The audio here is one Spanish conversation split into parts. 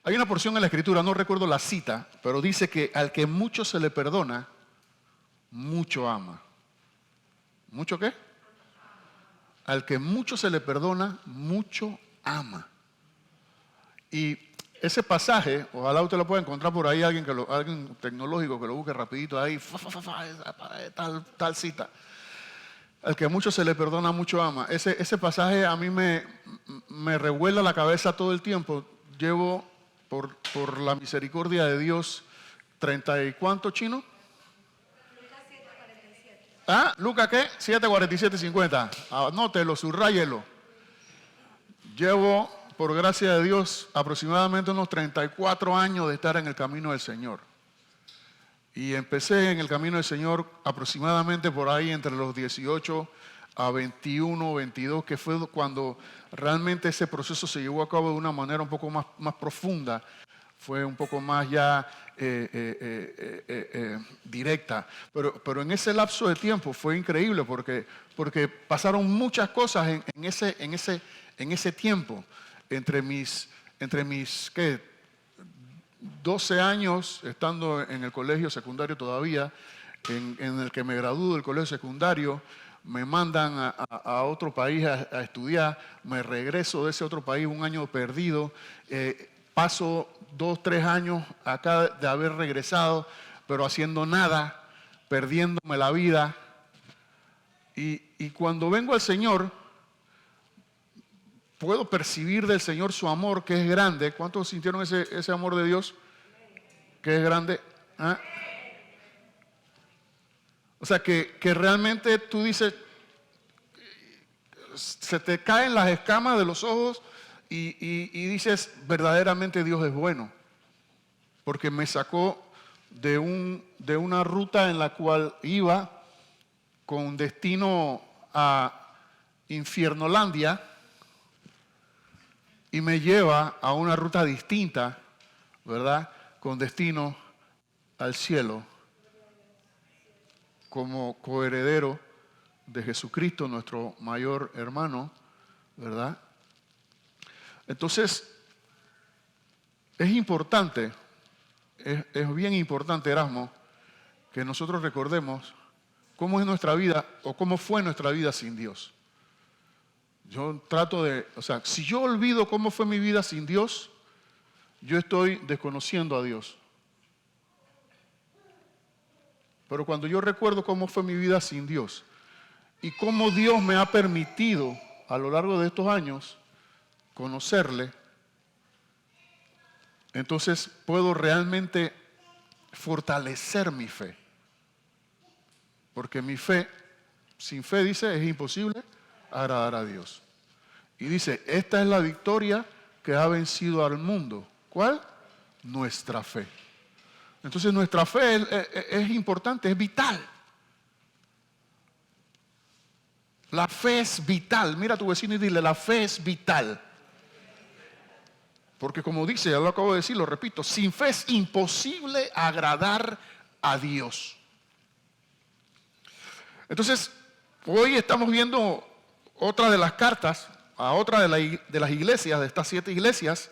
Hay una porción en la Escritura, no recuerdo la cita, pero dice que al que mucho se le perdona, mucho ama. ¿Mucho qué? Al que mucho se le perdona, mucho ama. Y ese pasaje, ojalá usted lo pueda encontrar por ahí, alguien tecnológico que lo busque rapidito ahí, tal cita. Al que mucho se le perdona, mucho ama. Ese pasaje a mí me revuela la cabeza todo el tiempo. Llevo, por la misericordia de Dios, 30 y ¿cuánto, chino? ¿Ah? ¿Lucas qué? 7:47-50. Anótelo, subráyelo. Llevo, por gracia de Dios, aproximadamente unos 34 años de estar en el camino del Señor. Y empecé en el camino del Señor aproximadamente por ahí entre los 18 a 21, 22, que fue cuando realmente ese proceso se llevó a cabo de una manera un poco más profunda. Fue un poco más ya directa. Pero en ese lapso de tiempo fue increíble porque pasaron muchas cosas en ese tiempo. Entre mis ¿qué? 12 años estando en el colegio secundario todavía, en el que me gradúo del colegio secundario, me mandan a otro país a estudiar, me regreso de ese otro país un año perdido, paso 2, 3 años acá de haber regresado, pero haciendo nada, perdiéndome la vida. Y cuando vengo al Señor, puedo percibir del Señor su amor, que es grande. ¿Cuántos sintieron ese amor de Dios? Que es grande. ¿Ah? O sea, que realmente tú dices, se te caen las escamas de los ojos y dices, verdaderamente Dios es bueno. Porque me sacó de una ruta en la cual iba con destino a Infiernolandia y me lleva a una ruta distinta, ¿verdad? Con destino al cielo, como coheredero de Jesucristo, nuestro mayor hermano, ¿verdad? Entonces, es importante, es bien importante, Erasmo, que nosotros recordemos cómo es nuestra vida o cómo fue nuestra vida sin Dios. Yo trato si yo olvido cómo fue mi vida sin Dios, yo estoy desconociendo a Dios. Pero cuando yo recuerdo cómo fue mi vida sin Dios y cómo Dios me ha permitido a lo largo de estos años conocerle, entonces puedo realmente fortalecer mi fe. Porque mi fe, sin fe, dice, es imposible agradar a Dios. Y dice, esta es la victoria que ha vencido al mundo. ¿Cuál? Nuestra fe. Entonces nuestra fe es importante, es vital. La fe es vital. Mira a tu vecino y dile, la fe es vital. Porque como dice, ya lo acabo de decir, lo repito, sin fe es imposible agradar a Dios. Entonces, hoy estamos viendo otra de las cartas, a otra de las iglesias, de estas 7 iglesias,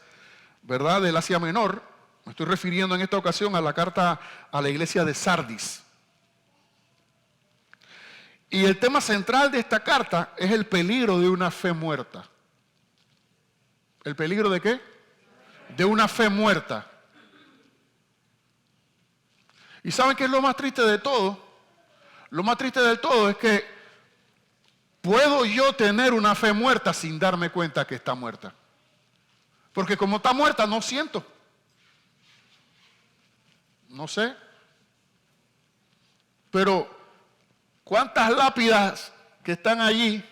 ¿verdad? Del Asia Menor. Me estoy refiriendo en esta ocasión a la carta a la iglesia de Sardis. Y el tema central de esta carta es el peligro de una fe muerta. ¿El peligro de qué? De una fe muerta. ¿Y saben qué es lo más triste de todo? Lo más triste del todo es que puedo yo tener una fe muerta sin darme cuenta que está muerta. Porque como está muerta no siento. No sé. Pero ¿cuántas lápidas que están allí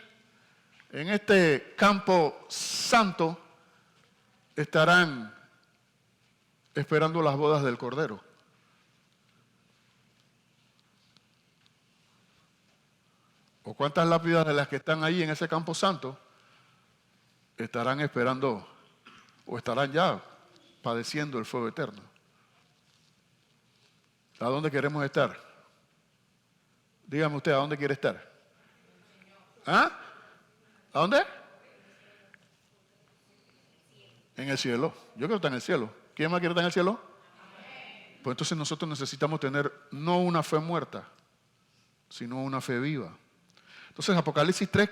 en este campo santo estarán esperando las bodas del Cordero? ¿O cuántas lápidas de las que están ahí en ese campo santo estarán esperando o estarán ya padeciendo el fuego eterno? ¿A dónde queremos estar? Dígame usted, ¿a dónde quiere estar? ¿Ah? ¿A dónde? En el cielo. Yo quiero estar en el cielo. ¿Quién más quiere estar en el cielo? Pues entonces nosotros necesitamos tener no una fe muerta, sino una fe viva. Entonces Apocalipsis 3,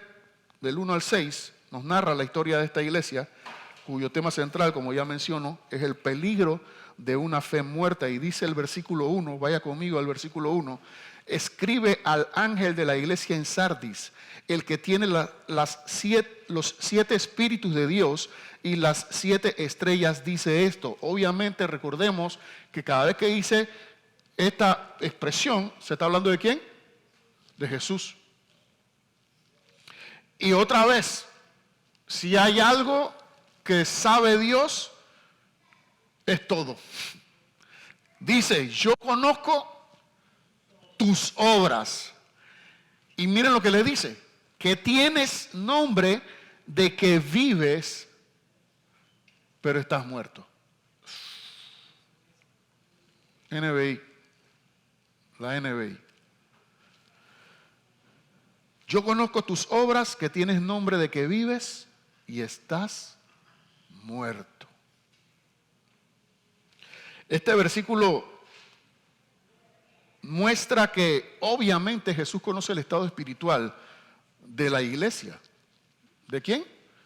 del 1 al 6, nos narra la historia de esta iglesia, cuyo tema central, como ya menciono, es el peligro de una fe muerta. Y dice el versículo 1, vaya conmigo al versículo 1, escribe al ángel de la iglesia en Sardis, el que tiene los 7 espíritus de Dios y las 7 estrellas, dice esto. Obviamente recordemos que cada vez que dice esta expresión, ¿se está hablando de quién? De Jesús. Y otra vez, si hay algo que sabe Dios, es todo. Dice, yo conozco tus obras. Y miren lo que le dice, que tienes nombre de que vives, pero estás muerto. NBI, la NBI. Yo conozco tus obras, que tienes nombre de que vives y estás muerto. Este versículo muestra que obviamente Jesús conoce el estado espiritual de la iglesia. ¿De quién?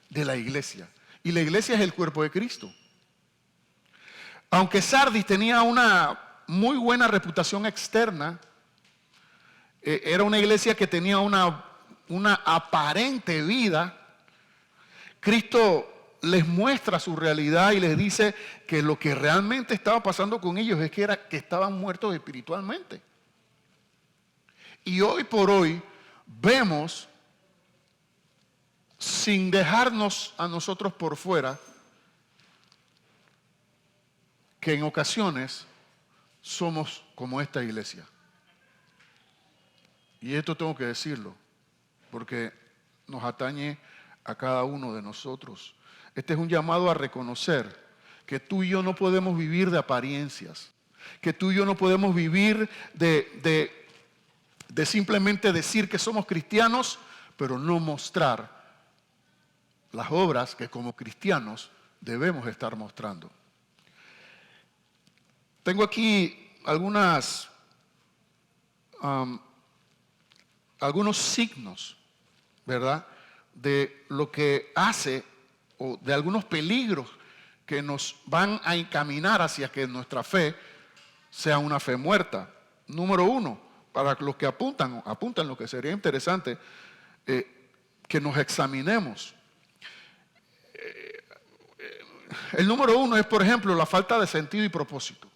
De la iglesia. Y la iglesia es el cuerpo de Cristo. Aunque Sardis tenía una muy buena reputación externa, era una iglesia que tenía una aparente vida, Cristo les muestra su realidad y les dice que lo que realmente estaba pasando con ellos es que estaban muertos espiritualmente. Y hoy por hoy vemos, sin dejarnos a nosotros por fuera, que en ocasiones somos como esta iglesia. Y esto tengo que decirlo, porque nos atañe a cada uno de nosotros. Este es un llamado a reconocer que tú y yo no podemos vivir de apariencias, que tú y yo no podemos vivir de simplemente decir que somos cristianos, pero no mostrar las obras que como cristianos debemos estar mostrando. Tengo aquí algunos signos, ¿verdad?, de lo que hace o de algunos peligros que nos van a encaminar hacia que nuestra fe sea una fe muerta. Número 1, para los que apuntan lo que sería interesante, que nos examinemos. El número 1 es, por ejemplo, la falta de sentido y propósito.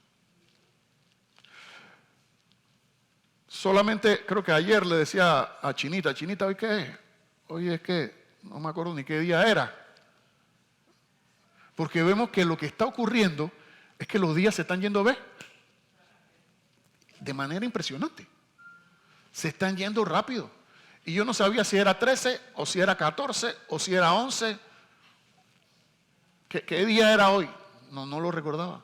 Solamente creo que ayer le decía a Chinita, ¿hoy qué es? Hoy es que no me acuerdo ni qué día era. Porque vemos que lo que está ocurriendo es que los días se están yendo, ¿ves? De manera impresionante. Se están yendo rápido. Y yo no sabía si era 13 o si era 14 o si era 11. ¿Qué día era hoy? No lo recordaba.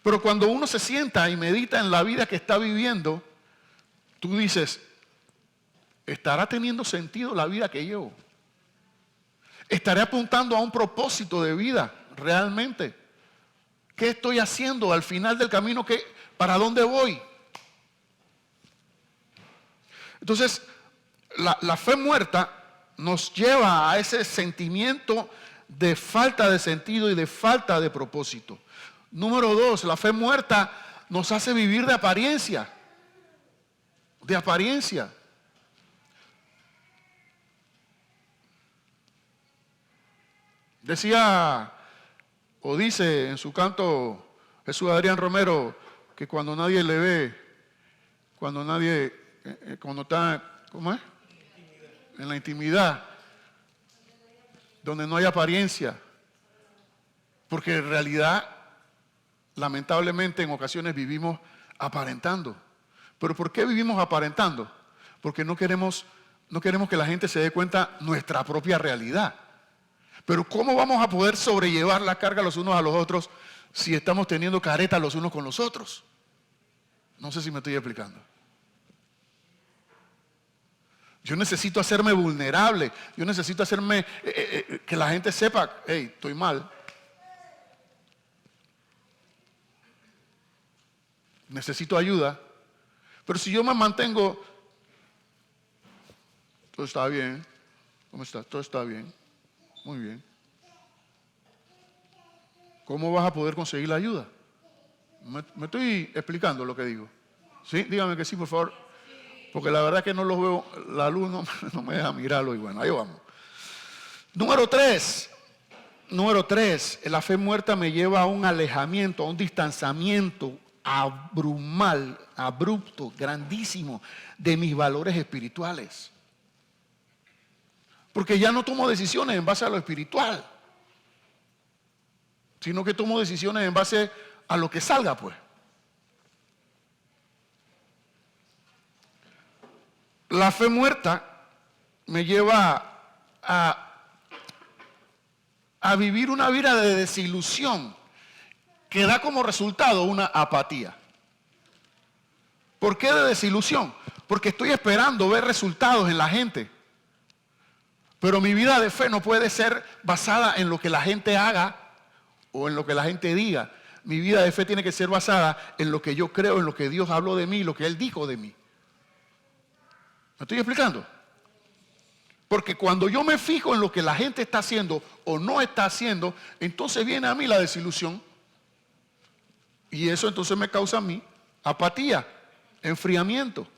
Pero cuando uno se sienta y medita en la vida que está viviendo, tú dices, ¿estará teniendo sentido la vida que llevo? ¿Estaré apuntando a un propósito de vida realmente? ¿Qué estoy haciendo al final del camino? ¿Para dónde voy? Entonces, la fe muerta nos lleva a ese sentimiento de falta de sentido y de falta de propósito. Número 2, la fe muerta nos hace vivir de apariencia. De apariencia. Decía o dice en su canto Jesús Adrián Romero que cuando nadie le ve, cuando está, ¿cómo es? En la intimidad, donde no hay apariencia, porque en realidad, lamentablemente en ocasiones vivimos aparentando. ¿Pero por qué vivimos aparentando? Porque no queremos que la gente se dé cuenta nuestra propia realidad. Pero ¿cómo vamos a poder sobrellevar la carga los unos a los otros si estamos teniendo careta los unos con los otros? No sé si me estoy explicando. Yo necesito hacerme vulnerable. Yo necesito hacerme que la gente sepa, hey, estoy mal. necesito ayuda. Pero si yo me mantengo, todo está bien, ¿cómo está? Todo está bien, muy bien. ¿Cómo vas a poder conseguir la ayuda? ¿Me estoy explicando lo que digo? ¿Sí? Dígame que sí, por favor. Porque la verdad es que no los veo, la luz no me deja mirarlo y bueno, ahí vamos. Número tres, la fe muerta me lleva a un alejamiento, a un distanciamiento abrupto, grandísimo de mis valores espirituales. Porque ya no tomo decisiones en base a lo espiritual, sino que tomo decisiones en base a lo que salga, pues. La fe muerta me lleva a vivir una vida de desilusión que da como resultado una apatía. ¿Por qué de desilusión? Porque estoy esperando ver resultados en la gente. Pero mi vida de fe no puede ser basada en lo que la gente haga o en lo que la gente diga. Mi vida de fe tiene que ser basada en lo que yo creo, en lo que Dios habló de mí, lo que Él dijo de mí. ¿Me estoy explicando? Porque cuando yo me fijo en lo que la gente está haciendo o no está haciendo, entonces viene a mí la desilusión. Y eso entonces me causa a mí apatía, enfriamiento.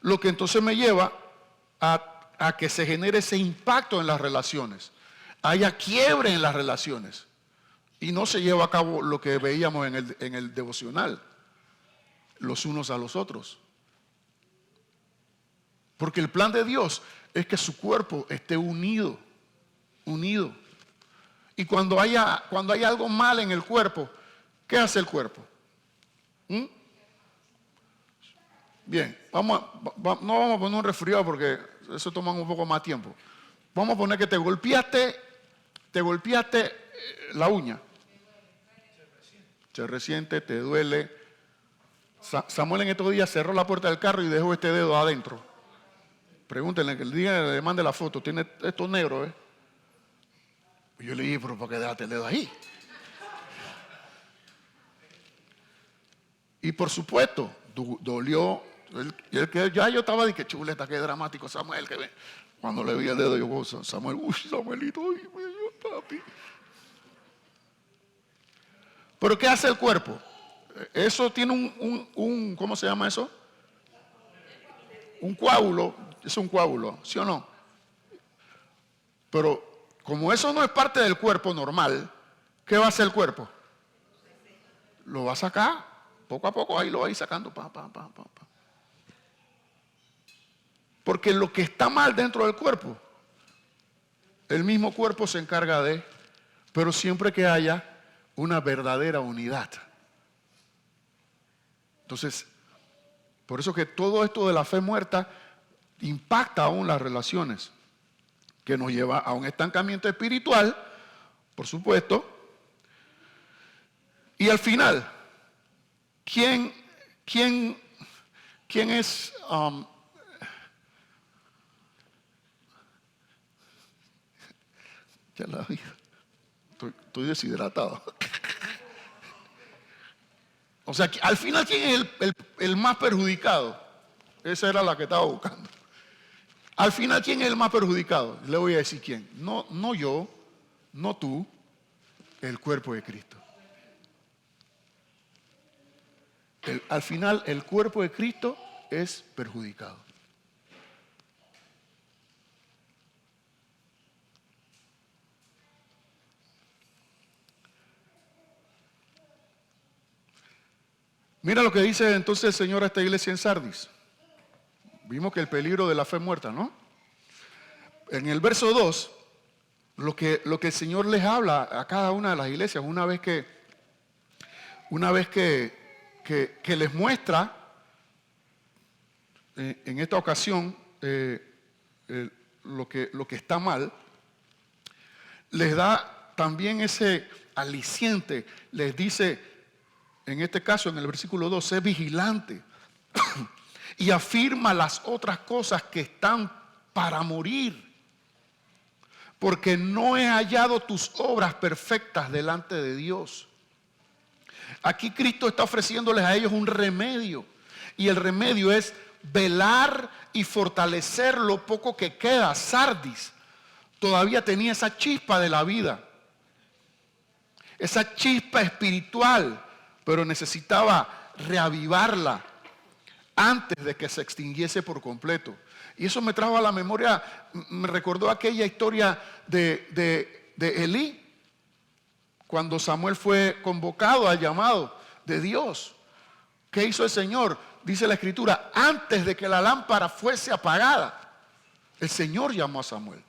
Lo que entonces me lleva a que se genere ese impacto en las relaciones. Haya quiebre en las relaciones. Y no se lleva a cabo lo que veíamos en el devocional, los unos a los otros. Porque el plan de Dios es que su cuerpo esté unido. Y cuando hay algo mal en el cuerpo, ¿qué hace el cuerpo? Bien, no vamos a poner un resfriado porque eso toma un poco más tiempo. Vamos a poner que te golpeaste la uña. Se resiente, te duele. Samuel en estos días cerró la puerta del carro y dejó este dedo adentro. Pregúntenle, que el día le mande la foto, tiene esto negro, Y yo le dije, pero ¿por qué dejaste el dedo ahí? Y por supuesto, dolió. Ya yo estaba de que chuleta, qué dramático Samuel, que ve. Cuando le vi el dedo, yo, Samuel, Samuelito, papi. Pero ¿qué hace el cuerpo? Eso tiene un ¿cómo se llama eso? Un coágulo. Es un coágulo, ¿sí o no? Pero como eso no es parte del cuerpo normal, ¿qué va a hacer el cuerpo? Lo va a sacar, poco a poco, ahí lo va a ir sacando, Porque lo que está mal dentro del cuerpo, el mismo cuerpo se encarga de, pero siempre que haya una verdadera unidad. Entonces, por eso que todo esto de la fe muerta impacta aún las relaciones, que nos lleva a un estancamiento espiritual, por supuesto. Y al final, ¿quién es? Ya la vi. Estoy deshidratado. O sea, al final, ¿quién es el más perjudicado? Esa era la que estaba buscando. Al final, ¿quién es el más perjudicado? Le voy a decir quién. No yo, no tú, el cuerpo de Cristo. Al final, el cuerpo de Cristo es perjudicado. Mira lo que dice entonces el Señor a esta iglesia en Sardis. Vimos que el peligro de la fe muerta, ¿no? En el verso 2, lo que el Señor les habla a cada una de las iglesias, una vez que les muestra, en esta ocasión, lo que está mal, les da también ese aliciente, les dice, en este caso, en el versículo 2, sé vigilante y afirma las otras cosas que están para morir, porque no he hallado tus obras perfectas delante de Dios. Aquí Cristo está ofreciéndoles a ellos un remedio. Y el remedio es velar y fortalecer lo poco que queda. Sardis todavía tenía esa chispa de la vida, esa chispa espiritual, pero necesitaba reavivarla antes de que se extinguiese por completo. Y eso me trajo a la memoria, me recordó aquella historia de Elí, cuando Samuel fue convocado al llamado de Dios. ¿Qué hizo el Señor? Dice la Escritura, antes de que la lámpara fuese apagada, el Señor llamó a Samuel.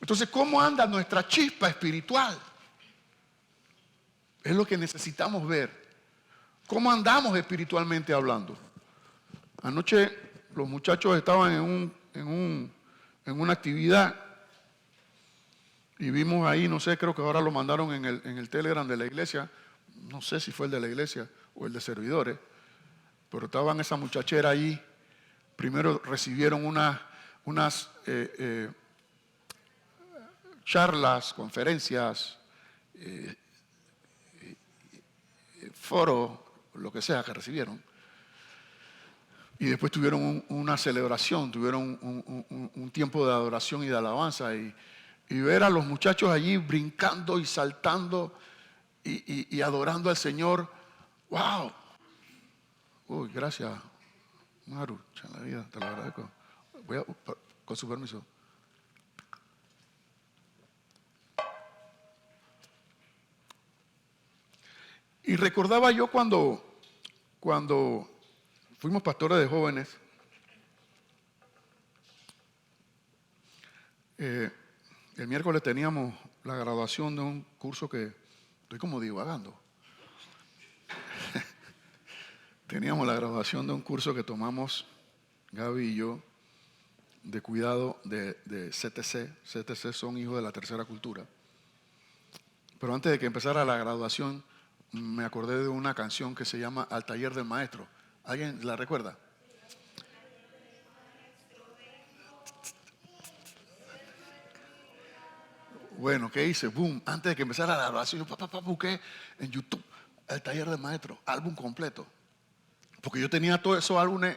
Entonces, ¿cómo anda nuestra chispa espiritual? Es lo que necesitamos ver. ¿Cómo andamos espiritualmente hablando? Anoche los muchachos estaban en una actividad y vimos ahí, no sé, creo que ahora lo mandaron en el Telegram de la iglesia, no sé si fue el de la iglesia o el de servidores, pero estaban esa muchachera ahí. Primero recibieron unas charlas, conferencias, foros, lo que sea que recibieron. Y después tuvieron una celebración, tuvieron un tiempo de adoración y de alabanza. Y ver a los muchachos allí brincando y saltando y adorando al Señor. ¡Wow! Uy, gracias, Maru, en la vida, te lo agradezco. Con su permiso. Y recordaba yo cuando fuimos pastores de jóvenes, el miércoles teníamos la graduación de un curso que estoy como divagando. Teníamos la graduación de un curso que tomamos Gaby y yo de cuidado de CTC. CTC son hijos de la tercera cultura. Pero antes de que empezara la graduación, me acordé de una canción que se llama Al Taller del Maestro. ¿Alguien la recuerda? Bueno, ¿qué hice? Boom, antes de que empezara la grabación, yo busqué en YouTube El Taller del Maestro, álbum completo. Porque yo tenía todos esos álbumes,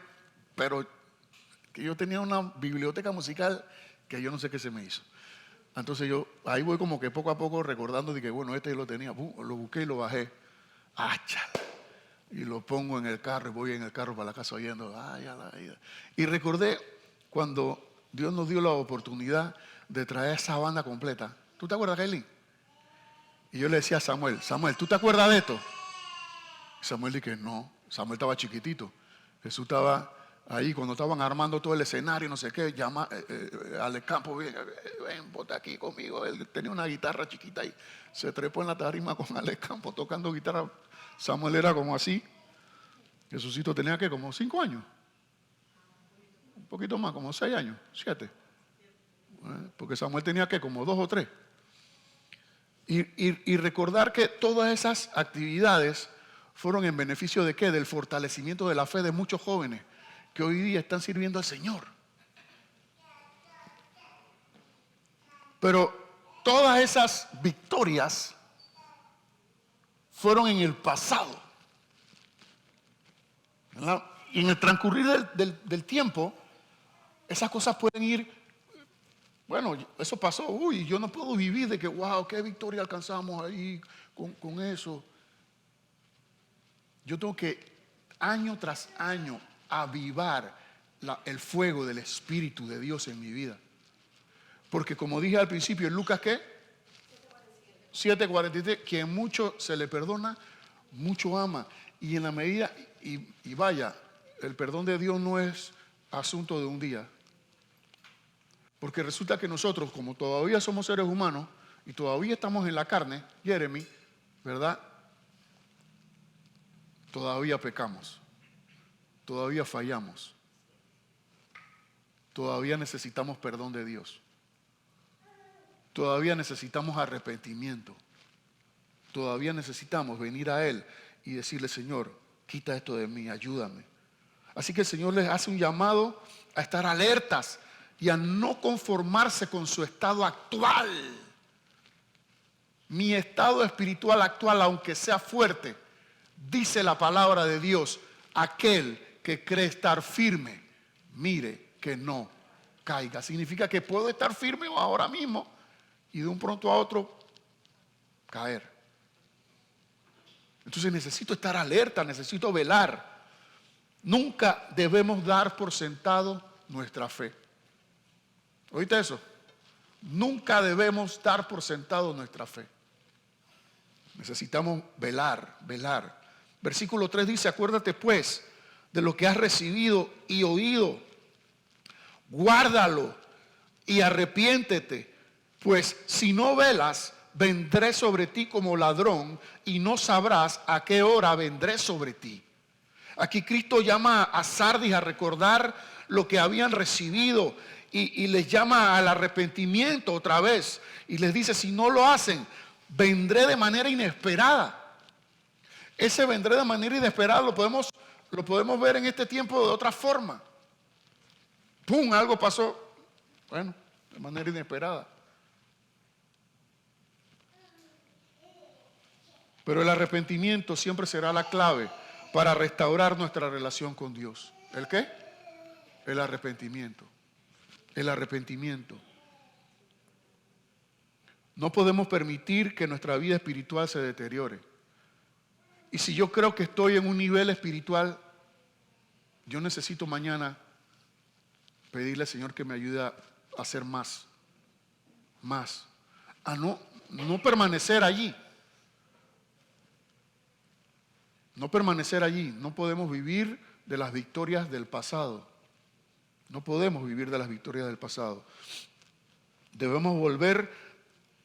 pero que yo tenía una biblioteca musical que yo no sé qué se me hizo. Entonces yo ahí voy como que poco a poco recordando de que bueno, este yo lo tenía, boom, lo busqué y lo bajé. Y lo pongo en el carro y voy en el carro para la casa oyendo. Y recordé cuando Dios nos dio la oportunidad de traer esa banda completa. ¿Tú te acuerdas, Kailin? Y yo le decía a Samuel, ¿tú te acuerdas de esto? Y Samuel dice que no. Samuel estaba chiquitito. Jesús estaba ahí cuando estaban armando todo el escenario, no sé qué. Llama al campo, ven, ponte aquí conmigo. Él tenía una guitarra chiquita y se trepó en la tarima con Alex Campo tocando guitarra. Samuel era como así. Jesucito tenía que como 5 años. Un poquito más, como 6 años, 7. Porque Samuel tenía que como 2 o 3. Y recordar que todas esas actividades fueron en beneficio de ¿qué? Del fortalecimiento de la fe de muchos jóvenes que hoy día están sirviendo al Señor. Pero todas esas victorias fueron en el pasado. ¿Verdad? Y en el transcurrir del tiempo, esas cosas pueden ir. Bueno, eso pasó. Uy, yo no puedo vivir de que, wow, qué victoria alcanzamos ahí con eso. Yo tengo que, año tras año, avivar el fuego del Espíritu de Dios en mi vida. Porque como dije al principio, en Lucas, ¿qué? 7:43, quien mucho se le perdona, mucho ama. Y en la medida, y vaya, el perdón de Dios no es asunto de un día. Porque resulta que nosotros, como todavía somos seres humanos y todavía estamos en la carne, Jeremy, ¿verdad? Todavía pecamos, todavía fallamos, todavía necesitamos perdón de Dios, todavía necesitamos arrepentimiento, todavía necesitamos venir a Él y decirle, Señor, quita esto de mí, ayúdame. Así que el Señor les hace un llamado a estar alertas y a no conformarse con su estado actual. mi estado espiritual actual, aunque sea fuerte, dice la palabra de Dios, aquel que cree estar firme, mire que no caiga. Significa que puedo estar firme ahora mismo y de un pronto a otro caer. Entonces necesito estar alerta, necesito velar. Nunca debemos dar por sentado nuestra fe. ¿Oíste eso? Nunca debemos dar por sentado nuestra fe. Necesitamos velar, velar. Versículo 3 dice, acuérdate pues de lo que has recibido y oído. Guárdalo y arrepiéntete, pues si no velas, vendré sobre ti como ladrón y no sabrás a qué hora vendré sobre ti. Aquí Cristo llama a Sardis a recordar lo que habían recibido y les llama al arrepentimiento otra vez. Y les dice, si no lo hacen, vendré de manera inesperada. Ese vendré de manera inesperada lo podemos ver en este tiempo de otra forma. ¡Pum! Algo pasó. Bueno, de manera inesperada. Pero el arrepentimiento siempre será la clave para restaurar nuestra relación con Dios. ¿El qué? El arrepentimiento. El arrepentimiento. No podemos permitir que nuestra vida espiritual se deteriore. Y si yo creo que estoy en un nivel espiritual, yo necesito mañana pedirle al Señor que me ayude a hacer más. A no permanecer allí. No permanecer allí. No podemos vivir de las victorias del pasado. No podemos vivir de las victorias del pasado. Debemos volver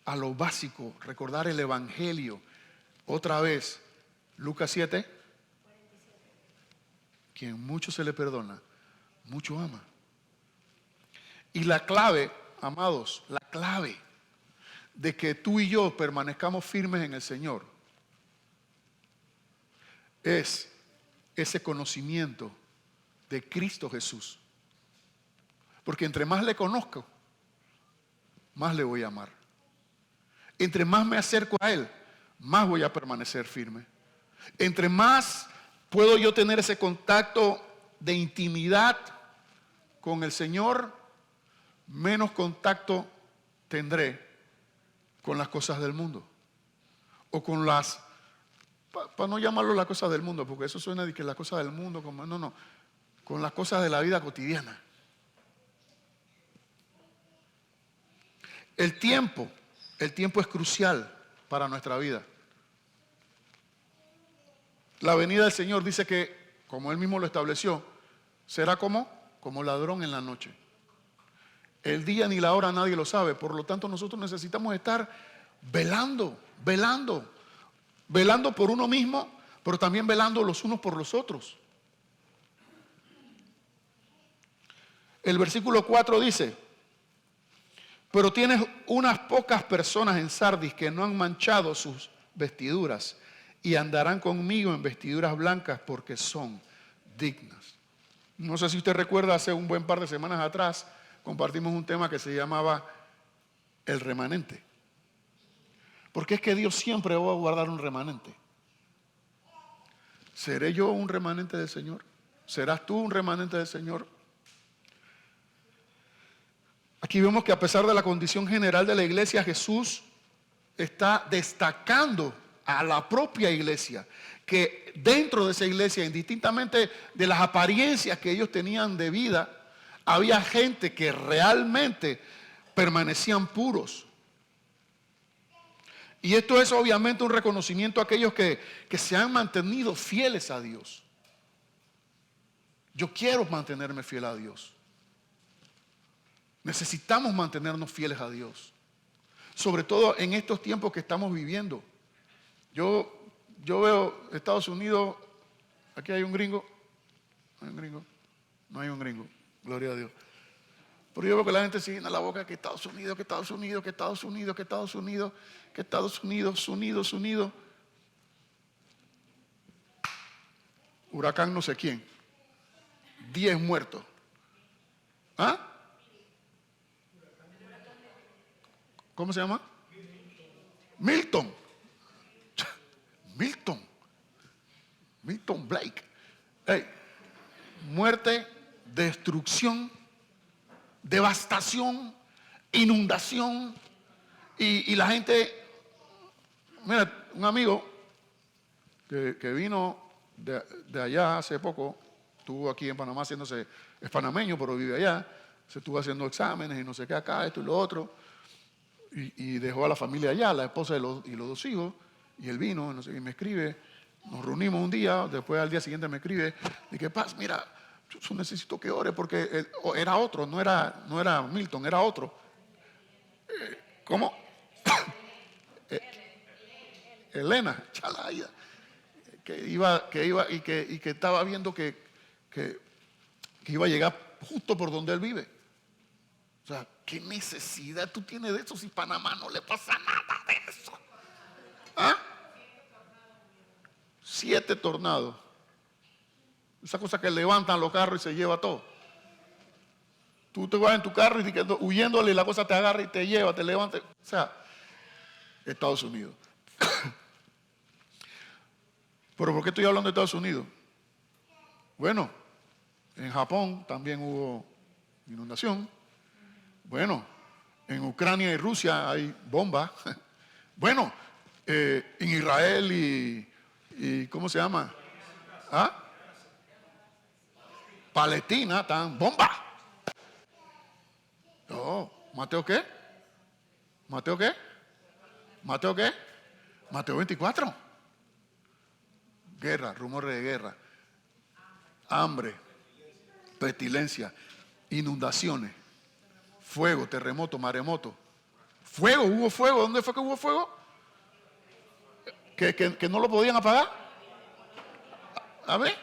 a lo básico, recordar el Evangelio. Otra vez, Lucas 7. Quien mucho se le perdona, mucho ama. Y la clave, amados, la clave de que tú y yo permanezcamos firmes en el Señor es ese conocimiento de Cristo Jesús. Porque entre más le conozco, más le voy a amar. Entre más me acerco a Él, más voy a permanecer firme. Entre más puedo yo tener ese contacto de intimidad con el Señor, menos contacto tendré con las cosas del mundo. O con las, para no llamarlo las cosas del mundo, porque eso suena de que las cosas del mundo, como no, con las cosas de la vida cotidiana. El tiempo es crucial para nuestra vida. La venida del Señor dice que, como Él mismo lo estableció, será como ladrón en la noche. El día ni la hora nadie lo sabe, por lo tanto nosotros necesitamos estar velando por uno mismo, pero también velando los unos por los otros. El versículo 4 dice, pero tienes unas pocas personas en Sardis que no han manchado sus vestiduras y andarán conmigo en vestiduras blancas porque son dignas. No sé si usted recuerda, hace un buen par de semanas atrás compartimos un tema que se llamaba el remanente. Porque es que Dios siempre va a guardar un remanente. ¿Seré yo un remanente del Señor? ¿Serás tú un remanente del Señor? Aquí vemos que a pesar de la condición general de la iglesia, Jesús está destacando a la propia iglesia, que dentro de esa iglesia, indistintamente de las apariencias que ellos tenían de vida, había gente que realmente permanecían puros. Y esto es obviamente un reconocimiento a aquellos que se han mantenido fieles a Dios. Yo quiero mantenerme fiel a Dios. Necesitamos mantenernos fieles a Dios. Sobre todo en estos tiempos que estamos viviendo. Yo veo Estados Unidos, aquí hay un gringo. ¿Hay un gringo? No hay un gringo, gloria a Dios. Pero yo veo que la gente se llena la boca que Estados Unidos, que Estados Unidos, que Estados Unidos, que Estados Unidos, que Estados Unidos, unidos. Huracán no sé quién. 10 muertos. ¿Ah? ¿Cómo se llama? Milton. Milton Blake. Hey, muerte, destrucción, devastación, inundación. Y la gente, mira, un amigo que vino de allá hace poco, estuvo aquí en Panamá haciéndose, es panameño, pero vive allá, se estuvo haciendo exámenes y no sé qué acá, esto y lo otro, y dejó a la familia allá, la esposa y los 2 hijos, y él vino, no sé, y me escribe, nos reunimos un día, después al día siguiente me escribe, y que Paz, mira, yo necesito que ore porque era otro, no era Milton, era otro. ¿Cómo? Elena, chalaya, que iba y que estaba viendo que iba a llegar justo por donde él vive. O sea, ¿qué necesidad tú tienes de eso si Panamá no le pasa nada de eso? ¿Ah? 7 tornados. Esa cosa que levantan los carros y se lleva todo. Tú te vas en tu carro y huyéndole y la cosa te agarra y te lleva, te levanta. O sea, Estados Unidos. ¿Pero por qué estoy hablando de Estados Unidos? Bueno, en Japón también hubo inundación. Bueno, en Ucrania y Rusia hay bombas. Bueno, en Israel y ¿cómo se llama? ¿Ah? Palestina están bombas. No, ¿Mateo qué? ¿Mateo qué? ¿Mateo qué? Mateo 24. Guerra, rumores de guerra, hambre, pestilencia, inundaciones, fuego, terremoto, maremoto. Fuego, hubo fuego. ¿Dónde fue que hubo fuego? ¿Que no lo podían apagar? A ver.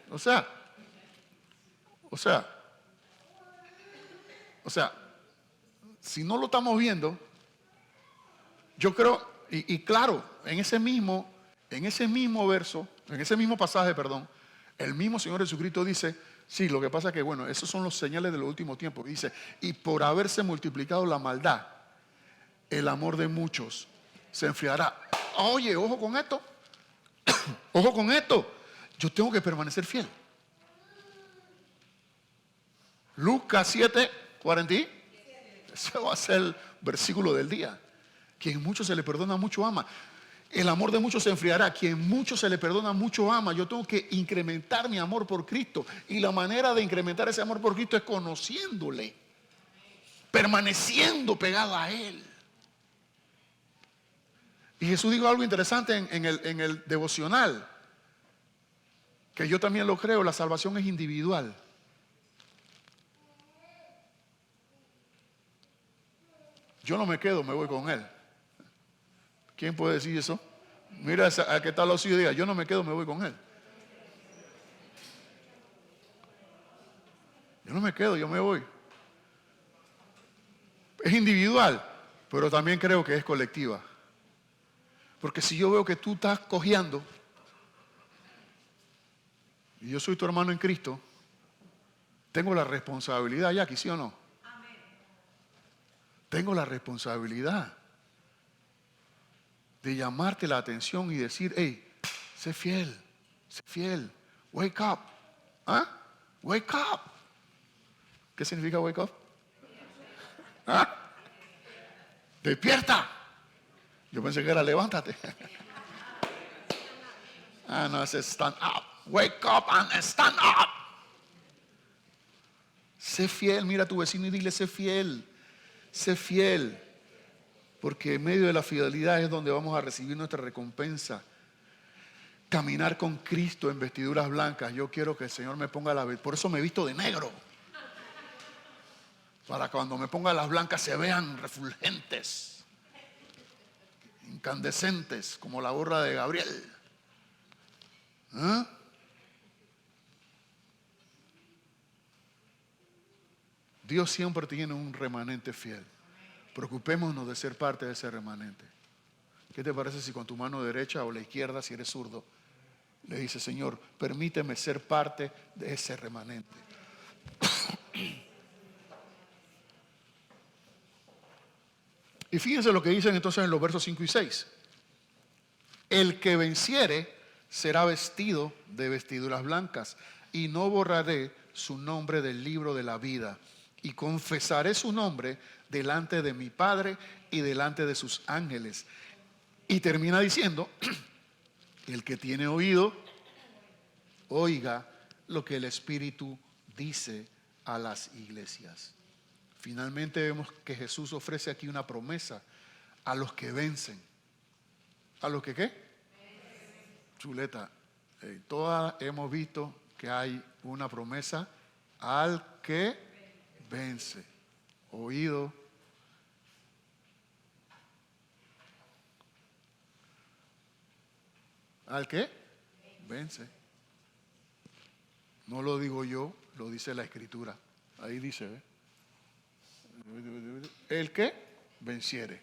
O sea, si no lo estamos viendo, yo creo, y claro, en ese mismo verso, en ese mismo pasaje, perdón, el mismo Señor Jesucristo dice, sí, lo que pasa es que, bueno, esos son los señales de los últimos tiempos. Dice, y por haberse multiplicado la maldad, el amor de muchos se enfriará. Oye, ojo con esto, ojo con esto. Yo tengo que permanecer fiel. Lucas 7, 40. Ese va a ser el versículo del día. Quien mucho se le perdona, mucho ama. El amor de muchos se enfriará. Quien mucho se le perdona, mucho ama. Yo tengo que incrementar mi amor por Cristo. Y la manera de incrementar ese amor por Cristo es conociéndole, permaneciendo pegado a Él. Y Jesús dijo algo interesante en el devocional, que yo también lo creo, la salvación es individual. Yo no me quedo, me voy con Él. ¿Quién puede decir eso? Mira a qué está los hijos y diga, yo no me quedo, me voy con Él. Yo no me quedo, yo me voy. Es individual, pero también creo que es colectiva. Porque si yo veo que tú estás cojeando y yo soy tu hermano en Cristo, tengo la responsabilidad, Jackie, ¿sí o no? Amén. Tengo la responsabilidad de llamarte la atención y decir, hey, sé fiel, wake up. ¿Ah? Wake up. ¿Qué significa wake up? ¿Ah? Despierta. Yo pensé que era levántate. Ah, no, es stand up. Wake up and stand up. Sé fiel, mira a tu vecino y dile, sé fiel. Sé fiel. Porque en medio de la fidelidad es donde vamos a recibir nuestra recompensa. Caminar con Cristo en vestiduras blancas. Yo quiero que el Señor me ponga por eso me visto de negro. Para cuando me ponga las blancas se vean refulgentes, incandescentes, como la gorra de Gabriel. ¿Ah? Dios siempre tiene un remanente fiel. Preocupémonos de ser parte de ese remanente. ¿Qué te parece si con tu mano derecha o la izquierda, si eres zurdo, le dices, Señor, permíteme ser parte de ese remanente? Y fíjense lo que dicen entonces en los versos 5 y 6. El que venciere será vestido de vestiduras blancas, y no borraré su nombre del libro de la vida, y confesaré su nombre delante de mi Padre y delante de sus ángeles. Y termina diciendo, el que tiene oído, oiga lo que el Espíritu dice a las iglesias. Finalmente vemos que Jesús ofrece aquí una promesa a los que vencen. ¿A los que qué? Chuleta. Todas hemos visto que hay una promesa al que vence. Oído. ¿Al qué? Vence. No lo digo yo, lo dice la Escritura. Ahí dice, ¿eh? El que venciere.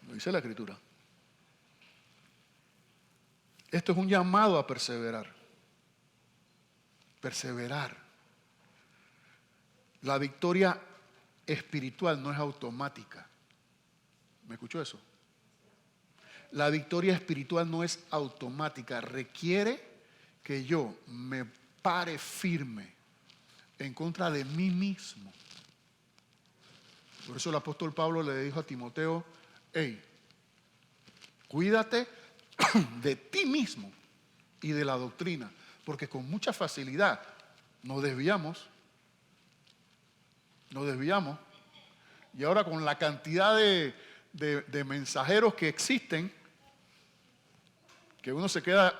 Lo dice la Escritura. Esto es un llamado a perseverar. Perseverar. La victoria espiritual no es automática. ¿Me escuchó eso? La victoria espiritual no es automática. Requiere que yo me pare firme en contra de mí mismo. Por eso el apóstol Pablo le dijo a Timoteo, hey, cuídate de ti mismo y de la doctrina, porque con mucha facilidad nos desviamos. Y ahora con la cantidad de mensajeros que existen, que uno se queda,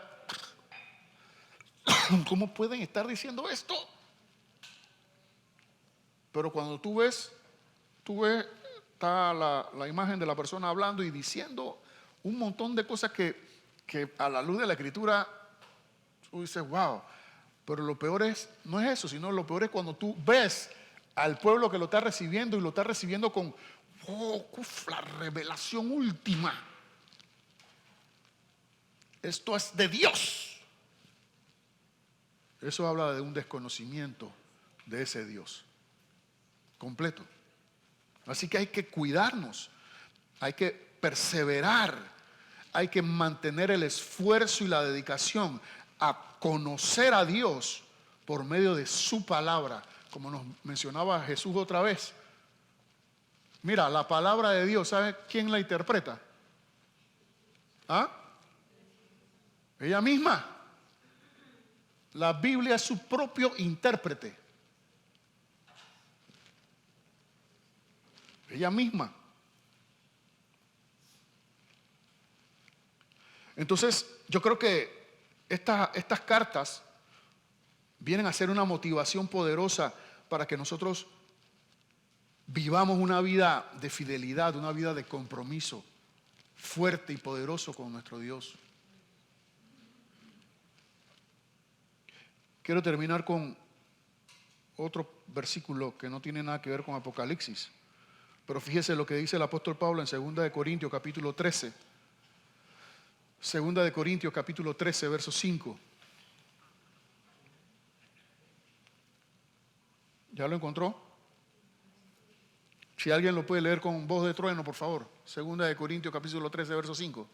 ¿cómo pueden estar diciendo esto? Pero cuando tú ves, está la imagen de la persona hablando y diciendo un montón de cosas que a la luz de la Escritura, tú dices, wow. Pero lo peor no es eso, sino lo peor es cuando tú ves al pueblo que lo está recibiendo y lo está recibiendo con la revelación última. Esto es de Dios. Eso habla de un desconocimiento de ese Dios completo. Así que hay que cuidarnos, hay que perseverar, hay que mantener el esfuerzo y la dedicación a conocer a Dios por medio de su palabra, como nos mencionaba Jesús otra vez. Mira, la palabra de Dios, ¿sabe quién la interpreta? ¿Ah? Ella misma. La Biblia es su propio intérprete. Ella misma. Entonces, yo creo que estas cartas vienen a ser una motivación poderosa para que nosotros vivamos una vida de fidelidad, una vida de compromiso fuerte y poderoso con nuestro Dios. Quiero terminar con otro versículo que no tiene nada que ver con Apocalipsis. Pero fíjese lo que dice el apóstol Pablo en 2 de Corintios capítulo 13. 2 de Corintios capítulo 13, verso 5. ¿Ya lo encontró? Si alguien lo puede leer con voz de trueno, por favor. 2 de Corintios capítulo 13, verso 5.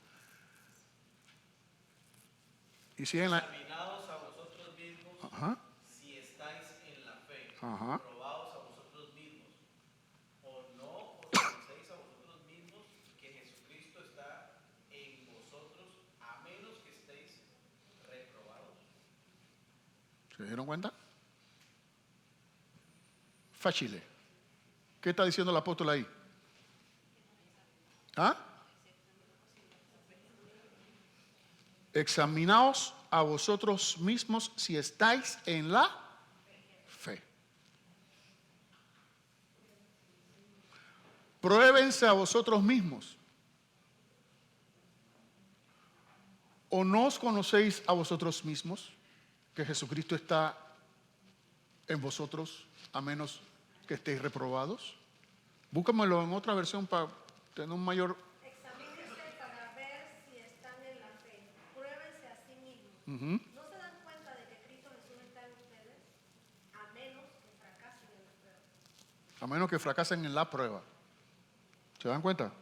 Y si en la... Examinaos a vosotros mismos. Ajá. Si estáis en la fe. Ajá. Probaos a vosotros mismos. ¿O no os penséis a vosotros mismos que Jesucristo está en vosotros, a menos que estéis reprobados? ¿Se dieron cuenta? Fácil. ¿Qué está diciendo el apóstol ahí? ¿Ah? Examinaos a vosotros mismos si estáis en la fe. Pruébense a vosotros mismos. ¿O no os conocéis a vosotros mismos que Jesucristo está en vosotros a menos que estéis reprobados? Búscamelo en otra versión para tener un mayor... Examínense para ver si están en la fe. Pruébense a sí mismos. ¿No se dan cuenta de que Cristo Jesús está en ustedes? A menos que fracasen en la prueba. A menos que fracasen en la prueba. ¿Se dan cuenta?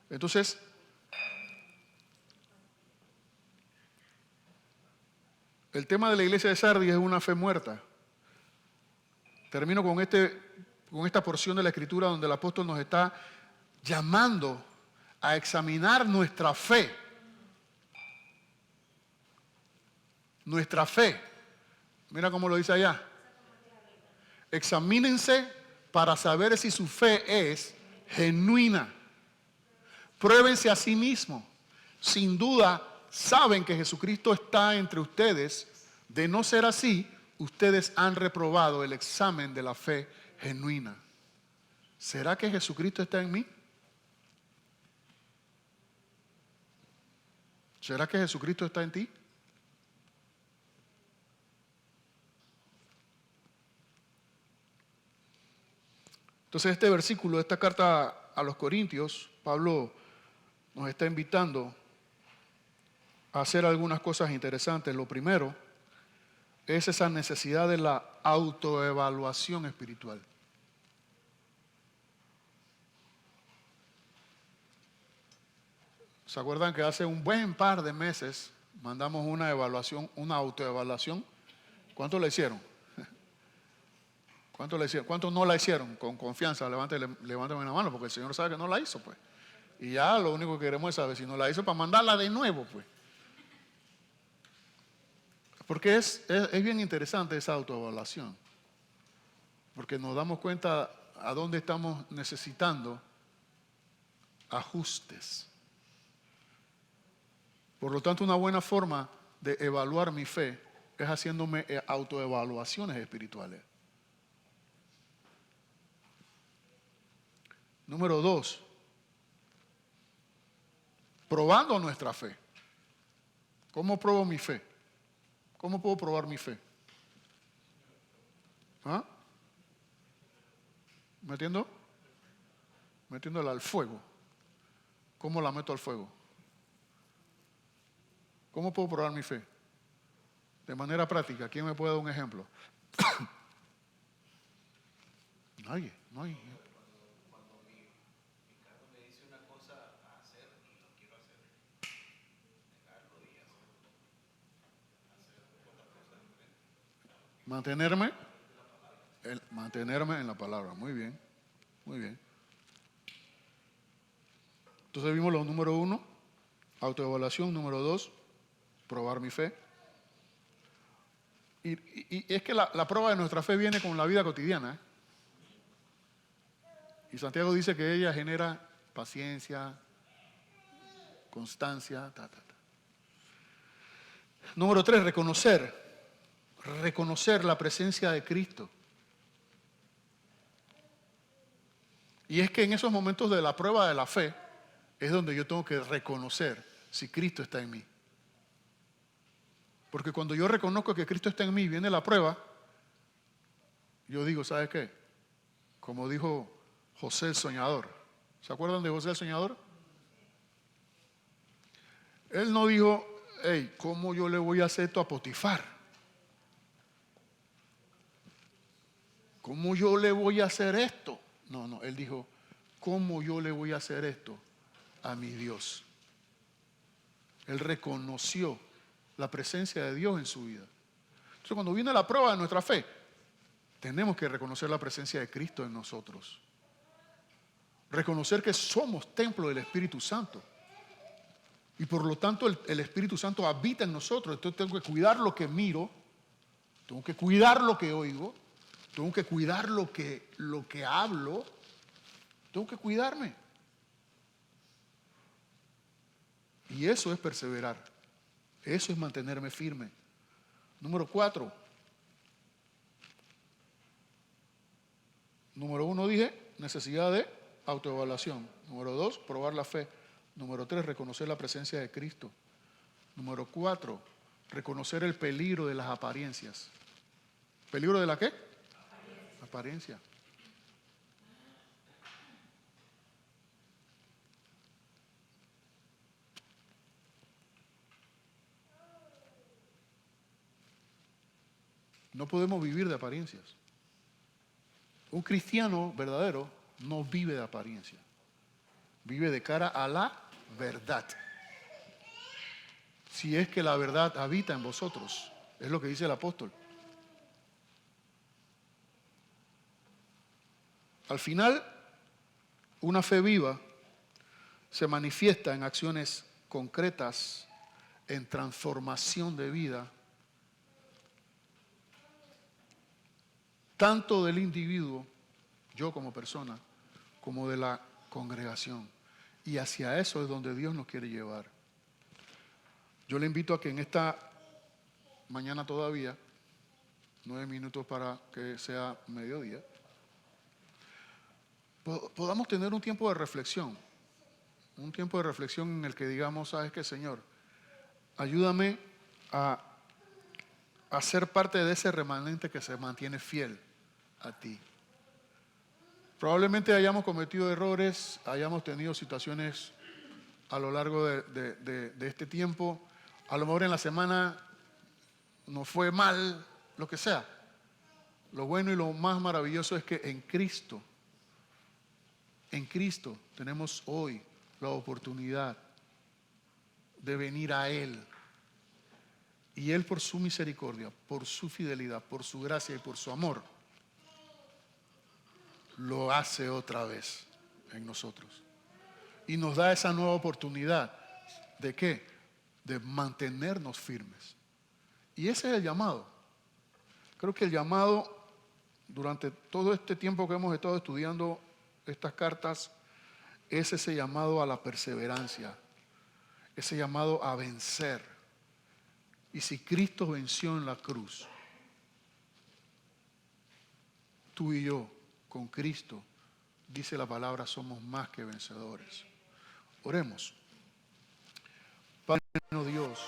Entonces, el tema de la iglesia de Sardis es una fe muerta. Termino con esta porción de la Escritura donde el apóstol nos está llamando a examinar nuestra fe. Nuestra fe. Mira cómo lo dice allá. Examínense para saber si su fe es genuina. Pruébense a sí mismos. Sin duda, saben que Jesucristo está entre ustedes. De no ser así, ustedes han reprobado el examen de la fe genuina. ¿Será que Jesucristo está en mí? ¿Será que Jesucristo está en ti? Entonces este versículo, esta carta a los Corintios, Pablo nos está invitando a hacer algunas cosas interesantes. Lo primero es esa necesidad de la autoevaluación espiritual. ¿Se acuerdan que hace un buen par de meses mandamos una evaluación, una autoevaluación? ¿Cuántos la hicieron? ¿Cuántos la hicieron? ¿Cuántos no la hicieron? Con confianza, levántame la mano, porque el Señor sabe que no la hizo, pues. Y ya lo único que queremos es saber si no la hizo para mandarla de nuevo, pues. Porque es bien interesante esa autoevaluación. Porque nos damos cuenta a dónde estamos necesitando ajustes. Por lo tanto, una buena forma de evaluar mi fe es haciéndome autoevaluaciones espirituales. Número 2, probando nuestra fe. ¿Cómo pruebo mi fe? ¿Cómo puedo probar mi fe? ¿Ah? Metiéndola al fuego. ¿Cómo la meto al fuego? ¿Cómo puedo probar mi fe? De manera práctica. ¿Quién me puede dar un ejemplo? Nadie, no hay. Cuando mi carro me dice una cosa a hacer y lo quiero hacer, negarlo y hacer otra cosa diferente. Mantenerme en la palabra. Muy bien, muy bien. Entonces vimos lo número 1, autoevaluación. Número 2, probar mi fe. Y es que la prueba de nuestra fe viene con la vida cotidiana, ¿eh? Y Santiago dice que ella genera paciencia, constancia, Número 3, reconocer la presencia de Cristo. Y es que en esos momentos de la prueba de la fe es donde yo tengo que reconocer si Cristo está en mí. Porque cuando yo reconozco que Cristo está en mí y viene la prueba, yo digo, ¿sabes qué? Como dijo José el soñador. ¿Se acuerdan de José el soñador? Él no dijo, hey, ¿cómo yo le voy a hacer esto a Potifar? ¿Cómo yo le voy a hacer esto? No, él dijo, ¿cómo yo le voy a hacer esto a mi Dios? Él reconoció la presencia de Dios en su vida. Entonces, cuando viene la prueba de nuestra fe, tenemos que reconocer la presencia de Cristo en nosotros. Reconocer que somos templo del Espíritu Santo. Y por lo tanto el Espíritu Santo habita en nosotros. Entonces tengo que cuidar lo que miro, tengo que cuidar lo que oigo, tengo que cuidar lo que hablo, tengo que cuidarme. Y eso es perseverar. Eso es mantenerme firme. Número 4. Número 1 dije, necesidad de autoevaluación. Número 2, probar la fe. Número 3, reconocer la presencia de Cristo. Número 4, reconocer el peligro de las apariencias. ¿Peligro de la qué? Apariencia. No podemos vivir de apariencias. Un cristiano verdadero no vive de apariencia. Vive de cara a la verdad. Si es que la verdad habita en vosotros. Es lo que dice el apóstol. Al final, una fe viva se manifiesta en acciones concretas, en transformación de vida, tanto del individuo, yo como persona, como de la congregación. Y hacia eso es donde Dios nos quiere llevar. Yo le invito a que en esta mañana todavía, 9 minutos para que sea mediodía, podamos tener un tiempo de reflexión. Un tiempo de reflexión en el que digamos, ¿sabes qué, Señor? Ayúdame a ser parte de ese remanente que se mantiene fiel a ti. Probablemente hayamos cometido errores, hayamos tenido situaciones a lo largo de este tiempo. A lo mejor en la semana nos fue mal, lo que sea. Lo bueno y lo más maravilloso es que en Cristo tenemos hoy la oportunidad de venir a Él. Y Él, por su misericordia, por su fidelidad, por su gracia y por su amor, lo hace otra vez en nosotros. Y nos da esa nueva oportunidad. ¿De qué? De mantenernos firmes. Y ese es el llamado. Creo que el llamado, durante todo este tiempo que hemos estado estudiando estas cartas, es ese llamado a la perseverancia, ese llamado a vencer. Y si Cristo venció en la cruz, tú y yo, con Cristo, dice la palabra, somos más que vencedores. Oremos. Padre Dios,